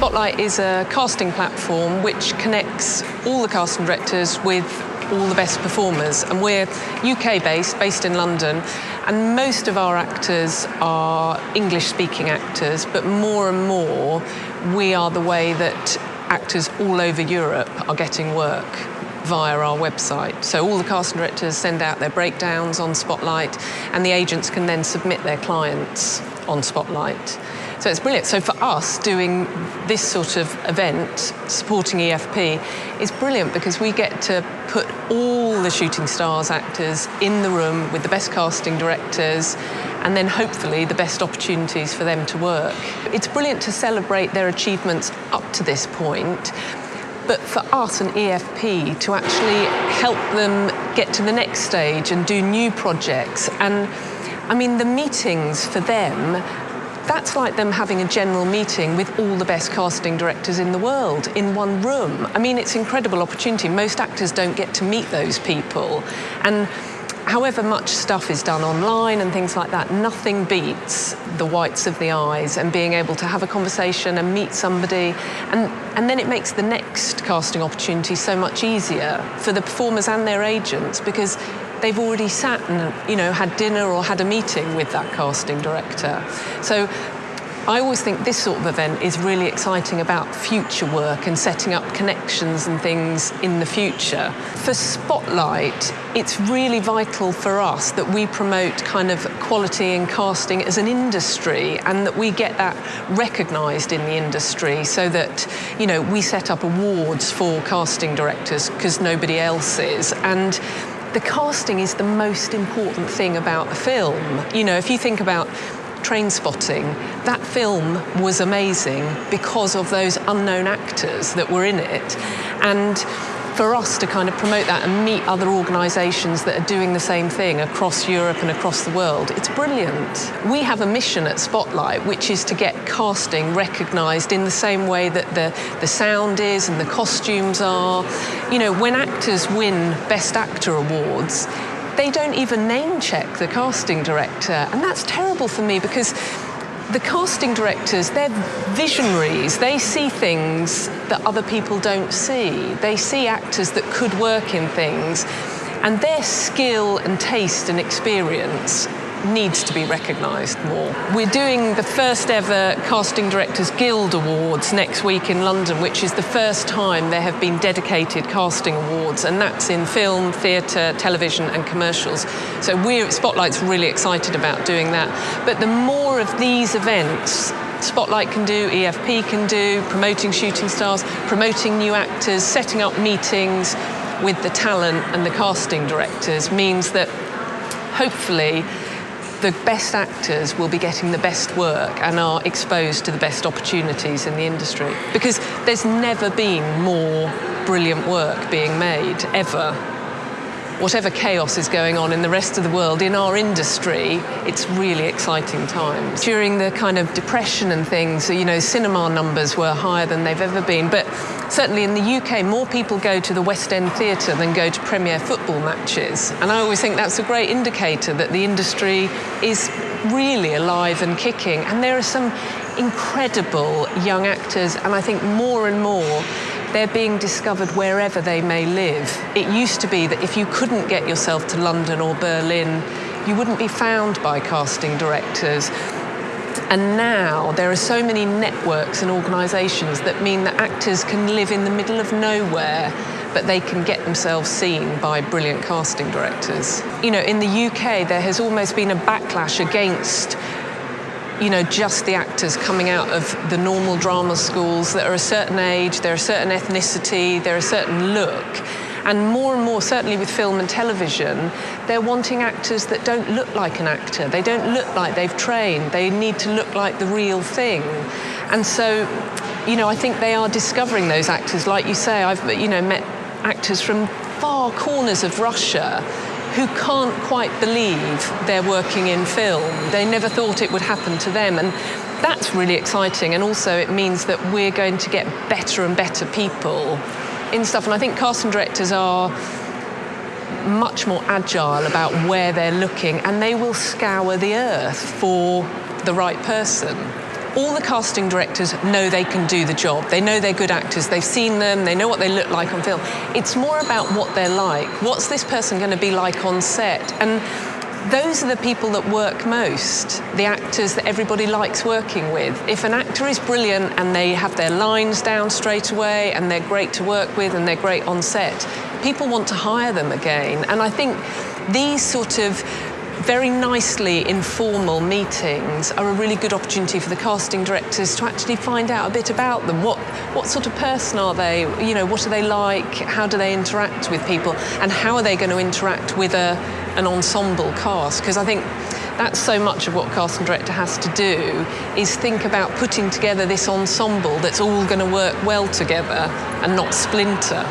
Spotlight is a casting platform which connects all the casting directors with all the best performers, and we're UK-based, based in London, and most of our actors are English-speaking actors, but more and more we are the way that actors all over Europe are getting work via our website. So all the casting directors send out their breakdowns on Spotlight, and the agents can then submit their clients on Spotlight. So it's brilliant. So for us, doing this sort of event, supporting EFP, is brilliant because we get to put all the shooting stars actors in the room with the best casting directors, and then hopefully the best opportunities for them to work. It's brilliant to celebrate their achievements up to this point, but for us and EFP to actually help them get to the next stage and do new projects. And I mean, the meetings for them, that's like them having a general meeting with all the best casting directors in the world in one room. I mean, it's an incredible opportunity. Most actors don't get to meet those people. And however much stuff is done online and things like that, nothing beats the whites of the eyes and being able to have a conversation and meet somebody. And then it makes the next casting opportunity so much easier for the performers and their agents, because they've already sat and, you know, had dinner or had a meeting with that casting director. So I always think this sort of event is really exciting about future work and setting up connections and things in the future. For Spotlight, it's really vital for us that we promote kind of quality in casting as an industry, and that we get that recognised in the industry, so that, you know, we set up awards for casting directors because nobody else is. And the casting is the most important thing about a film. You know, if you think about Trainspotting, that film was amazing because of those unknown actors that were in it. And for us to kind of promote that and meet other organisations that are doing the same thing across Europe and across the world, it's brilliant. We have a mission at Spotlight, which is to get casting recognised in the same way that the sound is and the costumes are. You know, when actors win Best Actor awards, they don't even name check the casting director. And that's terrible for me, because the casting directors, they're visionaries. They see things that other people don't see. They see actors that could work in things, and their skill and taste and experience needs to be recognised more. We're doing the first ever Casting Directors Guild Awards next week in London, which is the first time there have been dedicated casting awards, and that's in film, theatre, television and commercials. So we're at Spotlight's really excited about doing that. But the more of these events Spotlight can do, EFP can do, promoting shooting stars, promoting new actors, setting up meetings with the talent and the casting directors, means that hopefully the best actors will be getting the best work and are exposed to the best opportunities in the industry. Because there's never been more brilliant work being made, ever. Whatever chaos is going on in the rest of the world, in our industry, it's really exciting times. During the kind of depression and things, you know, cinema numbers were higher than they've ever been, but certainly in the UK, more people go to the West End Theatre than go to Premier football matches. And I always think that's a great indicator that the industry is really alive and kicking. And there are some incredible young actors, and I think more and more they're being discovered wherever they may live. It used to be that if you couldn't get yourself to London or Berlin, you wouldn't be found by casting directors. And now there are so many networks and organisations that mean that actors can live in the middle of nowhere, but they can get themselves seen by brilliant casting directors. You know, in the UK, there has almost been a backlash against, you know, just the actors coming out of the normal drama schools that are a certain age, they're a certain ethnicity, they're a certain look. And more, certainly with film and television, they're wanting actors that don't look like an actor. They don't look like they've trained. They need to look like the real thing. And so, you know, I think they are discovering those actors. Like you say, I've, you know, met actors from far corners of Russia who can't quite believe they're working in film. They never thought it would happen to them. And that's really exciting. And also it means that we're going to get better and better people in stuff. And I think casting directors are much more agile about where they're looking, and they will scour the earth for the right person. all the casting directors know they can do the job. They know they're good actors. They've seen them. They know what they look like on film. It's more about what they're like. What's this person going to be like on set? And those are the people that work most, the actors that everybody likes working with. If an actor is brilliant and they have their lines down straight away and they're great to work with and they're great on set, people want to hire them again. And I think these sort of very nicely informal meetings are a really good opportunity for the casting directors to actually find out a bit about them. What sort of person are they? You know, what are they like? How do they interact with people? And how are they going to interact with an ensemble cast? Because I think that's so much of what a casting director has to do, is think about putting together this ensemble that's all going to work well together and not splinter.